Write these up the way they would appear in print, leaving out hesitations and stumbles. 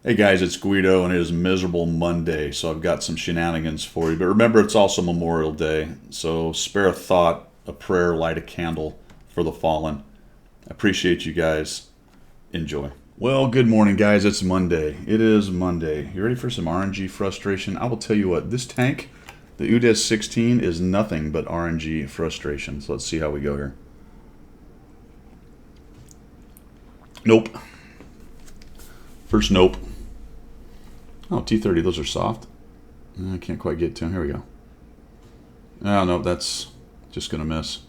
Hey guys, it's Guido, and it is Miserable Monday, so I've got some shenanigans for you. But remember, it's also Memorial Day, so spare a thought, a prayer, light a candle for the fallen. I appreciate you guys. Enjoy. Well, good morning, guys. It's Monday. It is Monday. You ready for some RNG frustration? I will tell you what, this tank, the UDES 16, is nothing but RNG frustration. So let's see how we go here. Nope. First nope. Oh, T30, those are soft. I can't quite get to them. Here we go. Oh, no, that's just going to miss.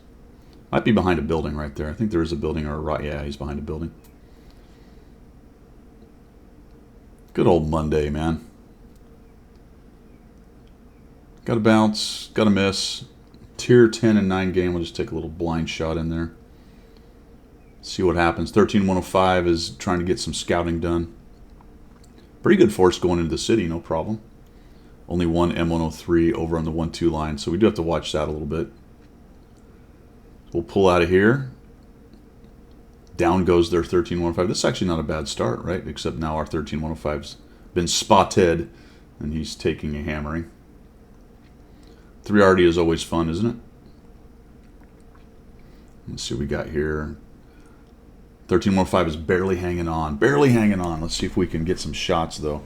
Might be behind a building right there. I think there is a building or a right. Yeah, he's behind a building. Good old Monday, man. Got to bounce, got to miss. Tier 10 and 9 game. We'll just take a little blind shot in there. See what happens. 13105 is trying to get some scouting done. Pretty good force going into the city, no problem. Only one M103 over on the 1-2 line, so we do have to watch that a little bit. We'll pull out of here. Down goes their 13105. This is actually not a bad start, right? Except now our 13105's been spotted, and he's taking a hammering. 3RD is always fun, isn't it? Let's see what we got here. 13105 is barely hanging on. Barely hanging on. Let's see if we can get some shots, though.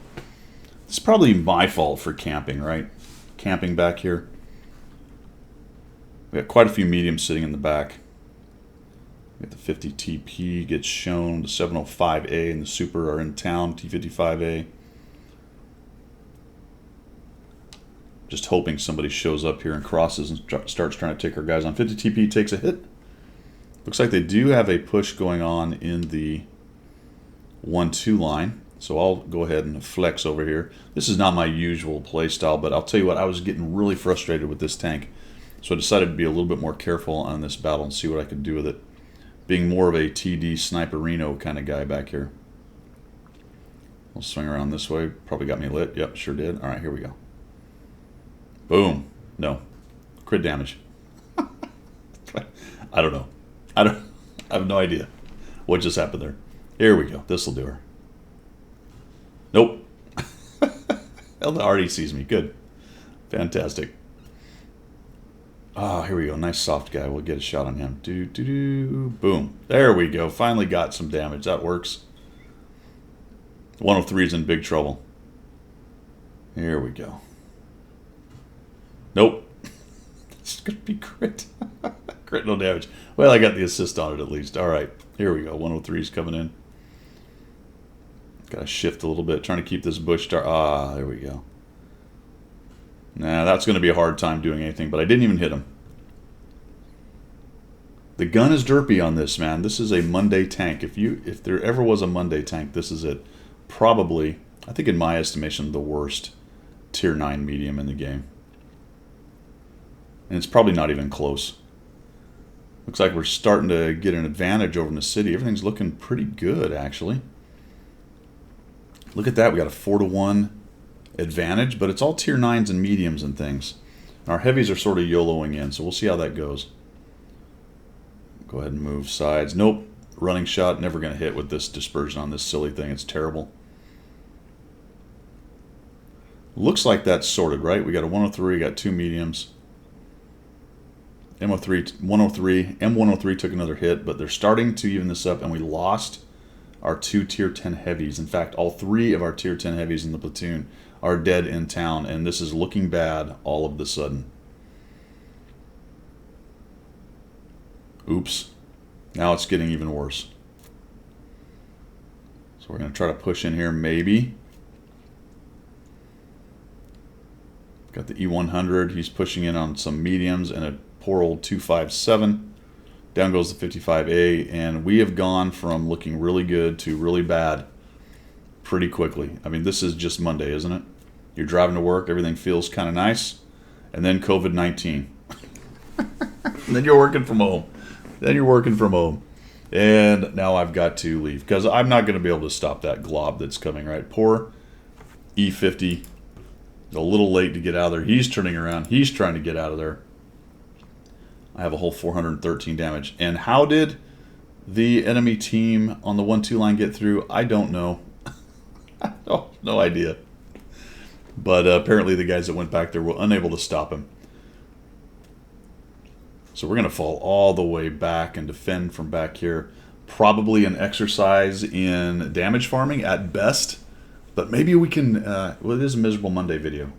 It's probably my fault for camping, right? Camping back here. We got quite a few mediums sitting in the back. We got the 50 TP gets shown. The 705A and the Super are in town. T55A. Just hoping somebody shows up here and crosses and starts trying to take our guys on. 50 TP takes a hit. Looks like they do have a push going on in the 1-2 line. So I'll go ahead and flex over here. This is not my usual play style, but I'll tell you what, I was getting really frustrated with this tank. So I decided to be a little bit more careful on this battle and see what I could do with it. Being more of a TD Sniperino kind of guy back here. I'll swing around this way. Probably got me lit. Yep, sure did. All right, here we go. Boom. No. Crit damage. I don't know. I have no idea what just happened there. Here we go. This will do her. Nope. Elda already sees me. Good. Fantastic. Ah, here we go. Nice soft guy. We'll get a shot on him. Boom. There we go. Finally got some damage. That works. 103 is in big trouble. Here we go. Nope. It's going to be crit. Crit, no damage. Well, I got the assist on it at least. All right. Here we go. 103 is coming in. Got to shift a little bit. Trying to keep this bush dark. Ah, there we go. Nah, that's going to be a hard time doing anything, but I didn't even hit him. The gun is derpy on this, man. This is a Monday tank. If there ever was a Monday tank, this is it. Probably, I think in my estimation, the worst tier 9 medium in the game. And it's probably not even close. Looks like we're starting to get an advantage over in the city. Everything's looking pretty good, actually. Look at that. We got a 4-to-1 advantage, but it's all tier 9s and mediums and things. Our heavies are sort of YOLOing in, so we'll see how that goes. Go ahead and move sides. Nope. Running shot. Never going to hit with this dispersion on this silly thing. It's terrible. Looks like that's sorted, right? We got a 103. Got two mediums. M103 took another hit, but they're starting to even this up, and we lost our two tier 10 heavies. In fact, all three of our tier 10 heavies in the platoon are dead in town, and this is looking bad all of a sudden. Oops. Now it's getting even worse. So we're going to try to push in here, maybe. Got the E100. He's pushing in on some mediums and a poor old 257. Down goes the 55A, and we have gone from looking really good to really bad pretty quickly. I mean, this is just Monday, isn't it? You're driving to work, everything feels kind of nice, and then COVID-19. Then you're working from home. And now I've got to leave, because I'm not going to be able to stop that glob that's coming, right? Poor E50. A little late to get out of there. He's turning around. He's trying to get out of there. I have a whole 413 damage. And how did the enemy team on the 1-2 line get through? I don't know. Oh, no idea. But apparently the guys that went back there were unable to stop him. So we're going to fall all the way back and defend from back here. Probably an exercise in damage farming at best. But maybe we can... well, it is a Miserable Monday video.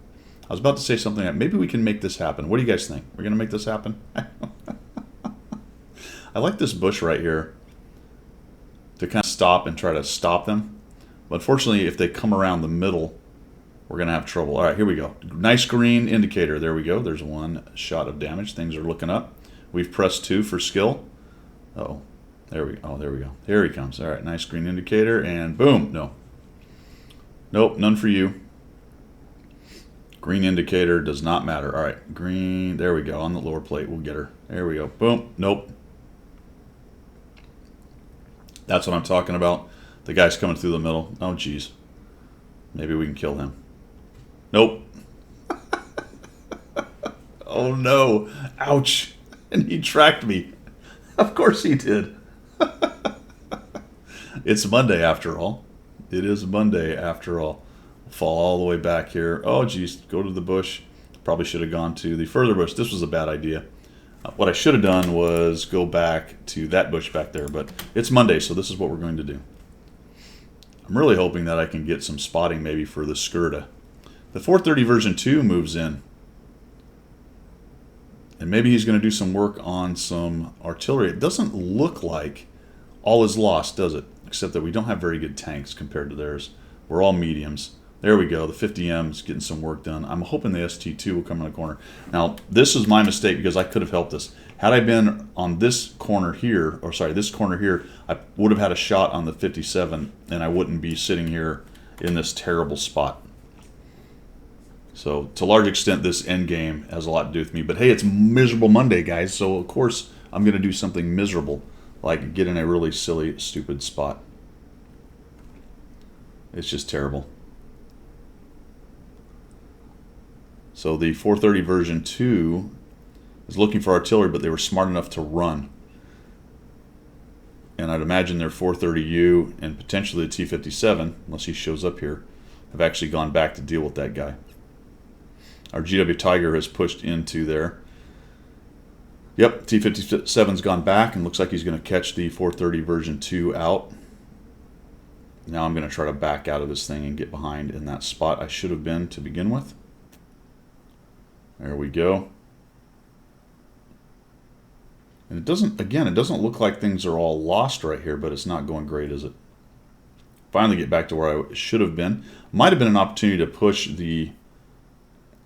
I was about to say something that maybe we can make this happen. What do you guys think? We're going to make this happen? I like this bush right here to kind of stop and try to stop them. But unfortunately, if they come around the middle, we're going to have trouble. All right, here we go. Nice green indicator. There we go. There's one shot of damage. Things are looking up. We've pressed 2 for skill. Uh-oh. There we go. Here he comes. All right, nice green indicator, and boom. No. Nope, none for you. Green indicator does not matter. All right, green. There we go. On the lower plate, we'll get her. There we go. Boom. Nope. That's what I'm talking about. The guy's coming through the middle. Oh, geez. Maybe we can kill him. Nope. Oh, no. Ouch. And he tracked me. Of course he did. It's Monday after all. It is Monday after all. Fall all the way back here. Oh, geez. Go to the bush. Probably should have gone to the further bush. This was a bad idea. What I should have done was go back to that bush back there, but it's Monday, so this is what we're going to do. I'm really hoping that I can get some spotting maybe for the Skirta. The 430 version 2 moves in. And maybe he's going to do some work on some artillery. It doesn't look like all is lost, does it? Except that we don't have very good tanks compared to theirs. We're all mediums. There we go. The 50M's getting some work done. I'm hoping the ST2 will come in the corner. Now, this is my mistake because I could have helped this. Had I been on this corner here, or sorry, this corner here, I would have had a shot on the 57, and I wouldn't be sitting here in this terrible spot. So, to a large extent, this end game has a lot to do with me. But hey, it's Miserable Monday, guys, so of course I'm going to do something miserable, like get in a really silly, stupid spot. It's just terrible. So the 430 version 2 is looking for artillery, but they were smart enough to run. And I'd imagine their 430U and potentially the T-57, unless he shows up here, have actually gone back to deal with that guy. Our GW Tiger has pushed into there. Yep, T-57's gone back and looks like he's going to catch the 430 version 2 out. Now I'm going to try to back out of this thing and get behind in that spot I should have been to begin with. There we go. And it doesn't, again, it doesn't look like things are all lost right here, but it's not going great, is it? Finally get back to where I should have been. Might have been an opportunity to push the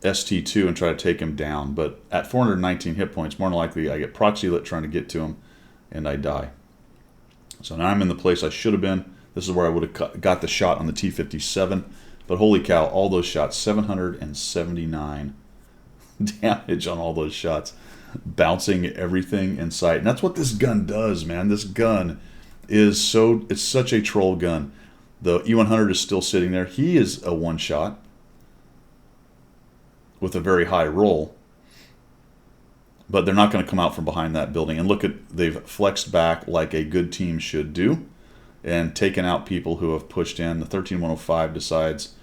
ST2 and try to take him down, but at 419 hit points, more than likely I get proxy lit trying to get to him, and I die. So now I'm in the place I should have been. This is where I would have got the shot on the T-57, but holy cow, all those shots, 779 damage on all those shots, bouncing everything in sight. And that's what this gun does, man. This gun is so, it's such a troll gun. The E100 is still sitting there. He is a one-shot with a very high roll, but they're not going to come out from behind that building. And look at, they've flexed back like a good team should do and taken out people who have pushed in. The 13105 decides,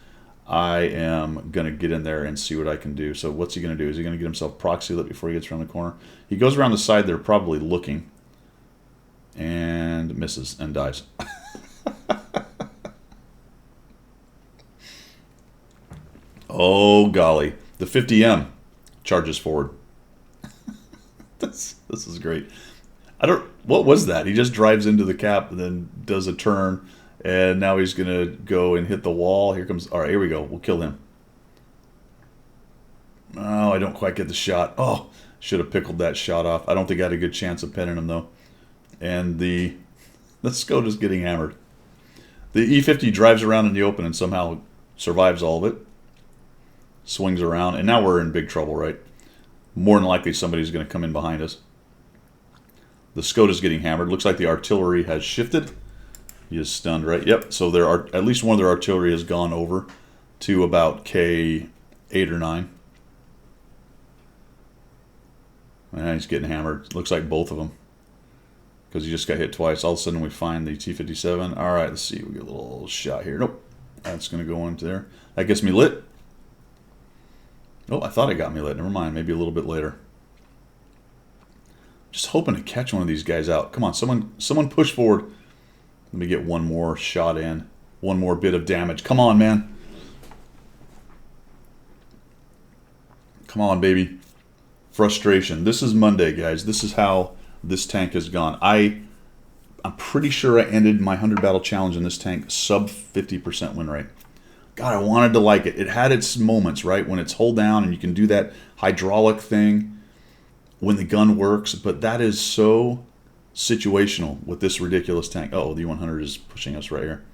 I am going to get in there and see what I can do. So what's he going to do? Is he going to get himself proxy lit before he gets around the corner? He goes around the side there, probably looking, and misses and dies. Oh, golly. The 50M charges forward. This is great. What was that? He just drives into the cap and then does a turn. And now he's going to go and hit the wall. Here comes... All right, here we go. We'll kill him. Oh, I don't quite get the shot. Oh, should have pickled that shot off. I don't think I had a good chance of pinning him, though. And the Skoda's getting hammered. The E50 drives around in the open and somehow survives all of it. Swings around. And now we're in big trouble, right? More than likely somebody's going to come in behind us. The Skoda's getting hammered. Looks like the artillery has shifted. He is stunned, right? Yep. So there are at least one of their artillery has gone over to about K8 or 9. And he's getting hammered. Looks like both of them, because he just got hit twice. All of a sudden we find the T-57. All right, let's see. We get a little shot here. Nope. That's going to go into there. That gets me lit. Oh, I thought it got me lit. Never mind. Maybe a little bit later. Just hoping to catch one of these guys out. Come on, someone push forward. Let me get one more shot in. One more bit of damage. Come on, man. Come on, baby. Frustration. This is Monday, guys. This is how this tank has gone. I'm pretty sure I ended my 100 battle challenge in this tank sub 50% win rate. God, I wanted to like it. It had its moments, right? When it's hold down and you can do that hydraulic thing when the gun works. But that is so situational with this ridiculous tank. Oh, the U-100 is pushing us right here.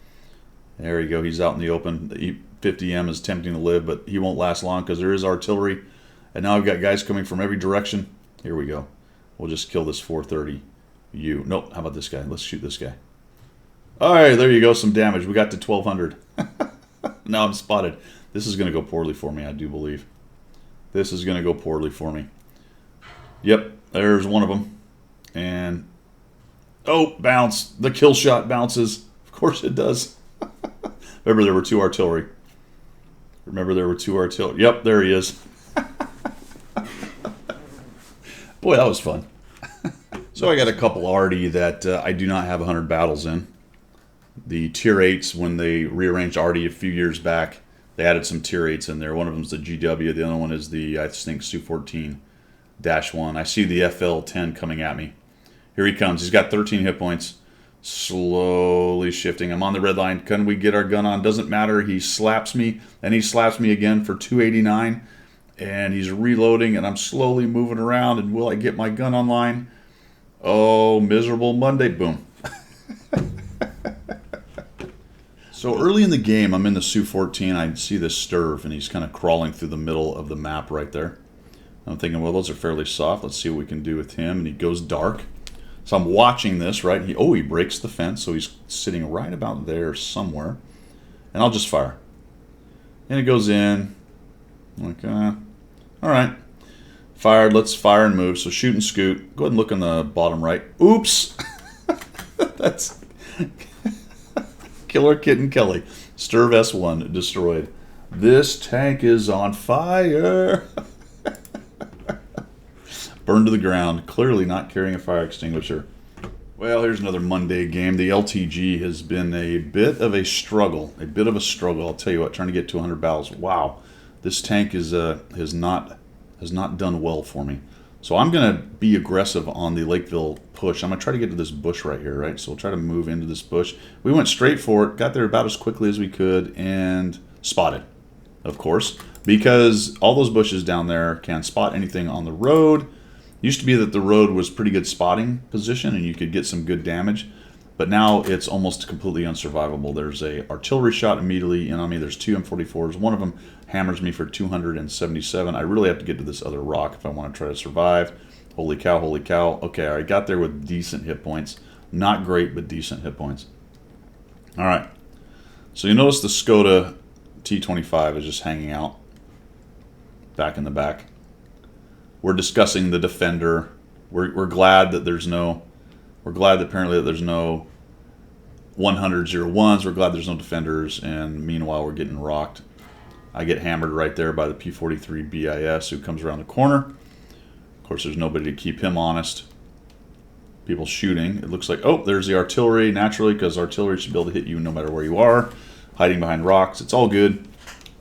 There you go. He's out in the open. The E50M is tempting to live, but he won't last long because there is artillery. And now I've got guys coming from every direction. Here we go. We'll just kill this 430 U. Nope. How about this guy? Let's shoot this guy. All right, there you go. Some damage. We got to 1,200. Now I'm spotted. This is going to go poorly for me, I do believe. This is going to go poorly for me. Yep, there's one of them. And, oh, bounce. The kill shot bounces. Of course it does. Remember, there were 2 artillery. Yep, there he is. Boy, that was fun. So I got a couple already that I do not have 100 battles in. The tier 8s, when they rearranged Artie a few years back, they added some tier 8s in there. One of them is the GW. The other one is the, I think, Su-14-1. I see the FL-10 coming at me. Here he comes. He's got 13 hit points. Slowly shifting. I'm on the red line. Can we get our gun on? Doesn't matter. He slaps me, and he slaps me again for 289. And he's reloading, and I'm slowly moving around. And will I get my gun online? Oh, miserable Monday. Boom. So early in the game, I'm in the Su-14. I see this Sturv, and he's kind of crawling through the middle of the map right there. I'm thinking, well, those are fairly soft. Let's see what we can do with him. And he goes dark. So I'm watching this, right? He breaks the fence, so he's sitting right about there somewhere. And I'll just fire. And it goes in. Like, all right. Fired. Let's fire and move. So shoot and scoot. Go ahead and look on the bottom right. Oops. That's Killer Kitten Kelly. Sturv S1 destroyed. This tank is on fire. Burned to the ground. Clearly not carrying a fire extinguisher. Well, here's another Monday game. The LTG has been a bit of a struggle. I'll tell you what, trying to get to 100 battles. Wow. This tank is has not done well for me. So I'm going to be aggressive on the Lakeville push. I'm going to try to get to this bush right here, right? So we'll try to move into this bush. We went straight for it, got there about as quickly as we could, and spotted, of course, because all those bushes down there can spot anything on the road. Used to be that the road was pretty good spotting position and you could get some good damage, but now it's almost completely unsurvivable. There's a artillery shot immediately in on me. There's 2 M44s. One of them hammers me for 277. I really have to get to this other rock if I want to try to survive. Holy cow, holy cow. Okay, I got there with decent hit points. Not great, but decent hit points. All right. So you notice the Skoda T25 is just hanging out back in the back. We're discussing the Defender. We're glad that there's no... We're glad that apparently that there's no 100-01s. We're glad there's no Defenders. And meanwhile, we're getting rocked. I get hammered right there by the P43 BIS who comes around the corner. Of course, there's nobody to keep him honest. People shooting. It looks like, oh, there's the artillery, naturally, because artillery should be able to hit you no matter where you are. Hiding behind rocks. It's all good.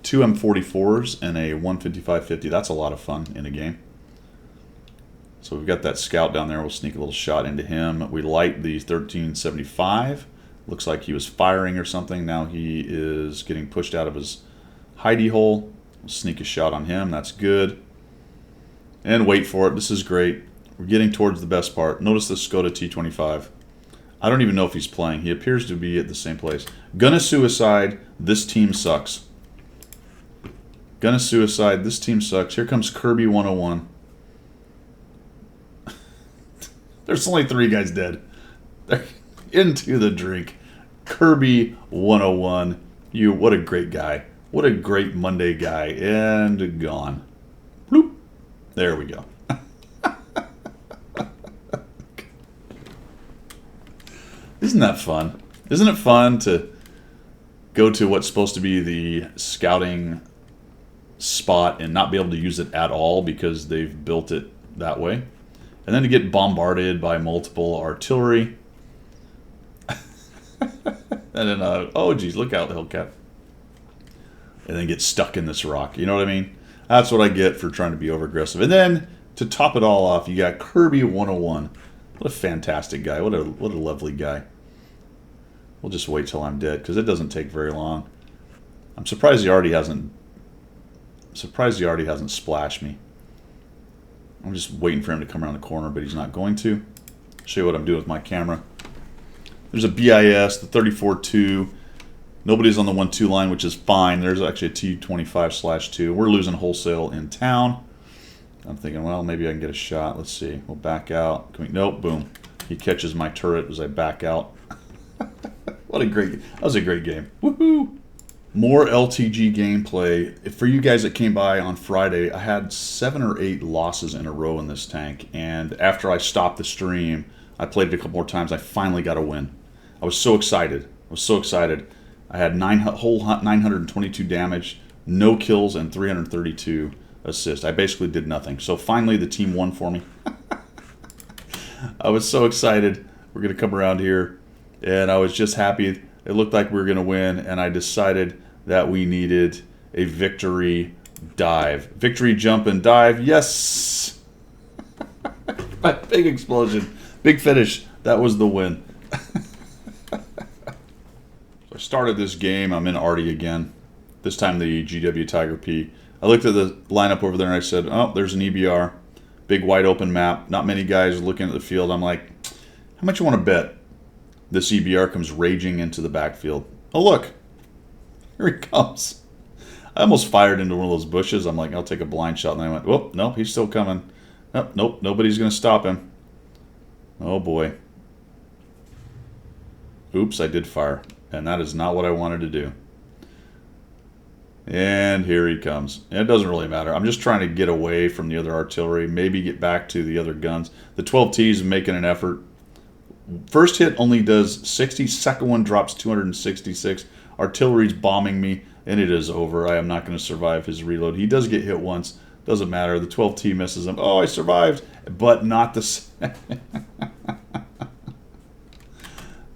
2 M44s and a 155-50. That's a lot of fun in a game. So we've got that scout down there. We'll sneak a little shot into him. We light the 1375. Looks like he was firing or something. Now he is getting pushed out of his hidey hole. We'll sneak a shot on him. That's good. And wait for it. This is great. We're getting towards the best part. Notice the Skoda T25. I don't even know if he's playing. He appears to be at the same place. Gonna suicide. This team sucks. Gonna suicide. This team sucks. Here comes Kirby 101. There's only 3 guys dead. They're into the drink. Kirby 101. What a great guy. What a great Monday guy. And gone. Bloop. There we go. Isn't that fun? Isn't it fun to go to what's supposed to be the scouting spot and not be able to use it at all because they've built it that way. And then to get bombarded by multiple artillery. And then, oh geez, look out, Hellcat. And then get stuck in this rock. You know what I mean? That's what I get for trying to be over-aggressive. And then, to top it all off, you got Kirby 101. What a fantastic guy. What a lovely guy. We'll just wait till I'm dead, because it doesn't take very long. I'm surprised he already hasn't splashed me. I'm just waiting for him to come around the corner, but he's not going to. Show you what I'm doing with my camera. There's a BIS, the 34-2. Nobody's on the 1-2 line, which is fine. There's actually a T25/2. We're losing wholesale in town. I'm thinking, well, maybe I can get a shot. Let's see. We'll back out. Nope, boom. He catches my turret as I back out. That was a great game. Woohoo! More LTG gameplay. For you guys that came by on Friday, I had 7 or 8 losses in a row in this tank. And after I stopped the stream, I played it a couple more times. I finally got a win. I was so excited. I had 922 damage, no kills, and 332 assists. I basically did nothing. So finally the team won for me. I was so excited. We're going to come around here. And I was just happy. It looked like we were going to win. And I decided that we needed a victory dive. Victory jump and dive. Yes! Big explosion. Big finish. That was the win. I started this game. I'm in Arty again. This time the GW Tiger P. I looked at the lineup over there and I said, oh, there's an EBR. Big wide open map. Not many guys looking at the field. I'm like, how much you want to bet this EBR comes raging into the backfield? Oh, look. Here he comes. I almost fired into one of those bushes. I'm like, I'll take a blind shot. And I went, whoop, nope, he's still coming. Nope, nobody's going to stop him. Oh, boy. Oops, I did fire. And that is not what I wanted to do. And here he comes. And it doesn't really matter. I'm just trying to get away from the other artillery. Maybe get back to the other guns. The 12T is making an effort. First hit only does 60. Second one drops 266. Artillery's bombing me. And it is over. I am not going to survive his reload. He does get hit once. Doesn't matter. The 12T misses him. Oh, I survived. But not the...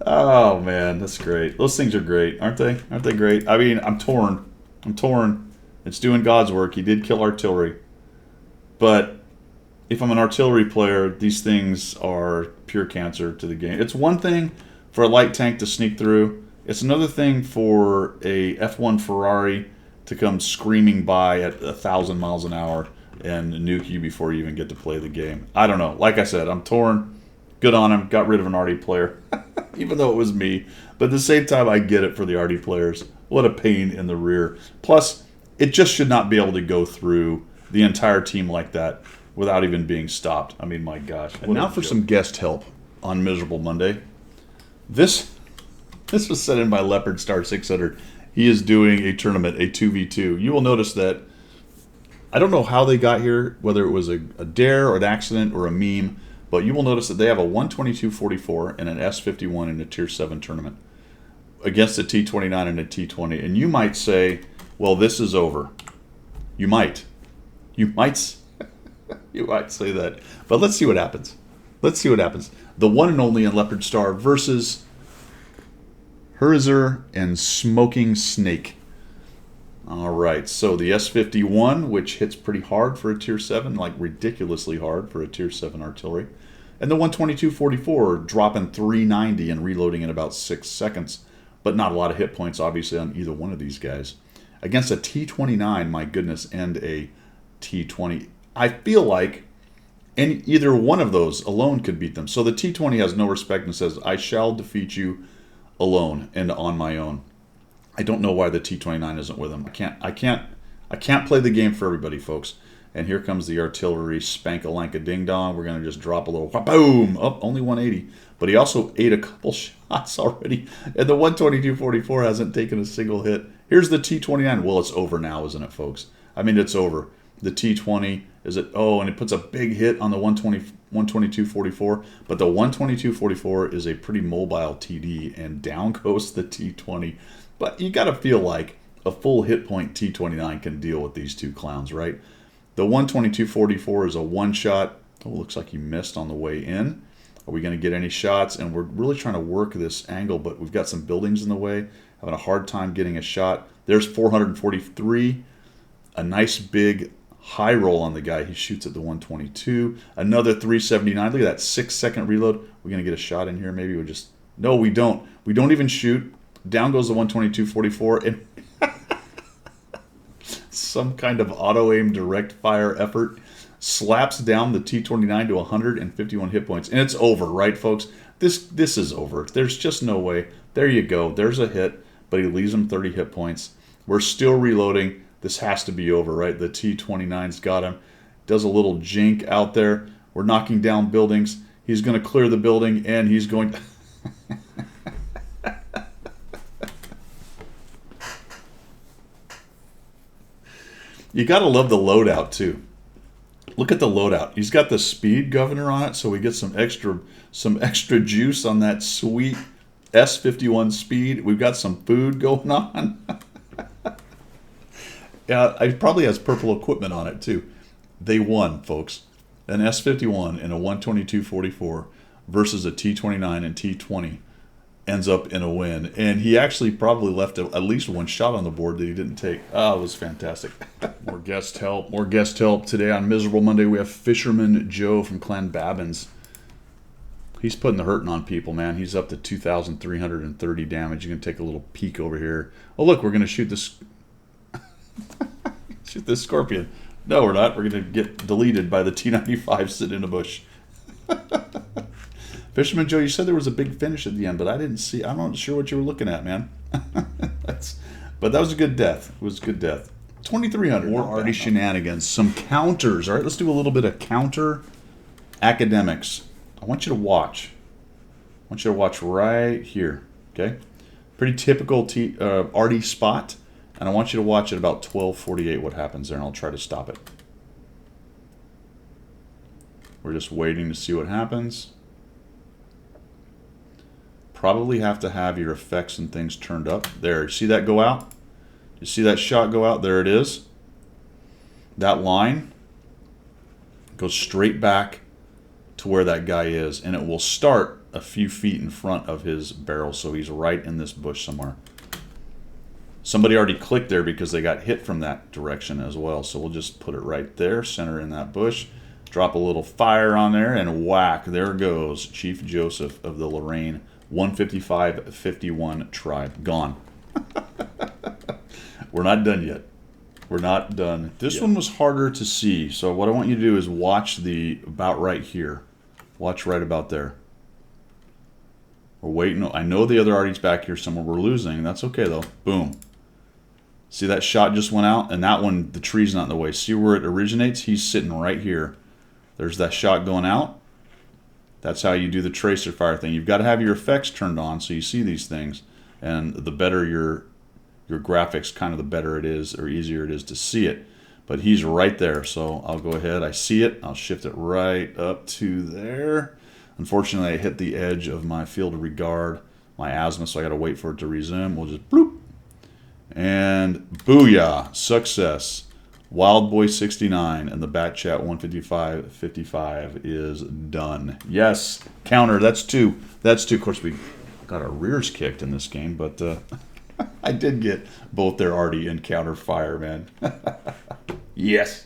Oh, man, that's great. Those things are great, aren't they? Aren't they great? I mean, I'm torn. It's doing God's work. He did kill artillery. But if I'm an artillery player, these things are pure cancer to the game. It's one thing for a light tank to sneak through. It's another thing for a F1 Ferrari to come screaming by at 1,000 miles an hour and nuke you before you even get to play the game. I don't know. Like I said, I'm torn. Good on him. Got rid of an Arty player. Even though it was me. But at the same time, I get it for the Arty players. What a pain in the rear. Plus, it just should not be able to go through the entire team like that without even being stopped. I mean, my gosh. And now for some guest help on Miserable Monday. This was sent in by Leopard Star 600. He is doing a tournament, a 2v2. You will notice that I don't know how they got here, whether it was a dare or an accident or a meme, but you will notice that they have a 122.44 and an S51 in a Tier 7 tournament against a T29 and a T20. And you might say, well, this is over. You might. You might say that. But let's see what happens. The one and only in Leopard Star versus Herzer and Smoking Snake. All right, so the S51, which hits pretty hard for a Tier 7, like ridiculously hard for a Tier 7 artillery. And the 122.44 dropping 390 and reloading in about 6 seconds. But not a lot of hit points, obviously, on either one of these guys. Against a T29, my goodness, and a T20. I feel like either one of those alone could beat them. So the T20 has no respect and says, I shall defeat you alone and on my own. I don't know why the T29 isn't with him. I can't play the game for everybody, folks. And here comes the artillery, spank-a-lank-a ding-dong. We're going to just drop a little, boom! Oh, only 180. But he also ate a couple shots already. And the 122.44 hasn't taken a single hit. Here's the T29. Well, it's over now, isn't it, folks? I mean, it's over. The T20, and it puts a big hit on the 122.44. But the 122.44 is a pretty mobile TD, and down goes the T20. But you got to feel like a full hit point T29 can deal with these two clowns, right? The 122.44 is a one-shot. Oh, looks like he missed on the way in. Are we going to get any shots? And we're really trying to work this angle, but we've got some buildings in the way. Having a hard time getting a shot. There's 443. A nice big high roll on the guy. He shoots at the 122. Another 379. Look at that 6-second reload. We're going to get a shot in here. Maybe we just... No, we don't. We don't even shoot. Down goes the 122.44. And some kind of auto-aim direct fire effort slaps down the T29 to 151 hit points. And it's over, right, folks? This is over. There's just no way. There you go. There's a hit, but he leaves him 30 hit points. We're still reloading. This has to be over, right? The T29's got him. Does a little jink out there. We're knocking down buildings. He's going to clear the building, and he's going... You got to love the loadout, too. Look at the loadout. He's got the speed governor on it, so we get some extra juice on that sweet S51 speed. We've got some food going on. Yeah, it probably has purple equipment on it, too. They won, folks. An S51 and a 122.44 versus a T29 and T20 ends up in a win. And he actually probably left at least one shot on the board that he didn't take. Oh, it was fantastic. More guest help. More guest help. Today on Miserable Monday, we have Fisherman Joe from Clan Babbins. He's putting the hurting on people, man. He's up to 2,330 damage. You can take a little peek over here. Oh, look, we're going to shoot this... shoot this scorpion. No, we're not. We're going to get deleted by the T95 sitting in a bush. Fisherman Joe, you said there was a big finish at the end, but I didn't see. I'm not sure what you were looking at, man. But that was a good death. It was a good death. 2,300. More Artie shenanigans. Some counters. All right, let's do a little bit of counter academics. I want you to watch. I want you to watch right here. Okay? Pretty typical Artie spot. And I want you to watch at about 12:48 what happens there, and I'll try to stop it. We're just waiting to see what happens. Probably have to have your effects and things turned up. There, see that go out? You see that shot go out? There it is. That line goes straight back to where that guy is, and it will start a few feet in front of his barrel, so he's right in this bush somewhere. Somebody already clicked there because they got hit from that direction as well, so we'll just put it right there, center in that bush, drop a little fire on there, and whack, there goes Chief Joseph of the Lorraine 155-51 tribe. Gone. We're not done yet. We're not done. This one was harder to see, so what I want you to do is watch the about right here. Watch right about there. We're waiting. I know the other Artie's back here somewhere. We're losing. That's okay, though. Boom. See that shot just went out? And that one, the tree's not in the way. See where it originates? He's sitting right here. There's that shot going out. That's how you do the tracer fire thing. You've got to have your effects turned on so you see these things. And the better your graphics, kind of the better it is, or easier it is to see it. But he's right there, so I'll go ahead. I see it. I'll shift it right up to there. Unfortunately, I hit the edge of my field of regard, my asthma, so I got to wait for it to resume. We'll just bloop. And booyah, success. Wild Boy 69 and the Bat Chat 155-55 is done. Yes, counter. That's two. That's two. Of course, we got our rears kicked in this game, but I did get both their Artie and counter fire, man. Yes.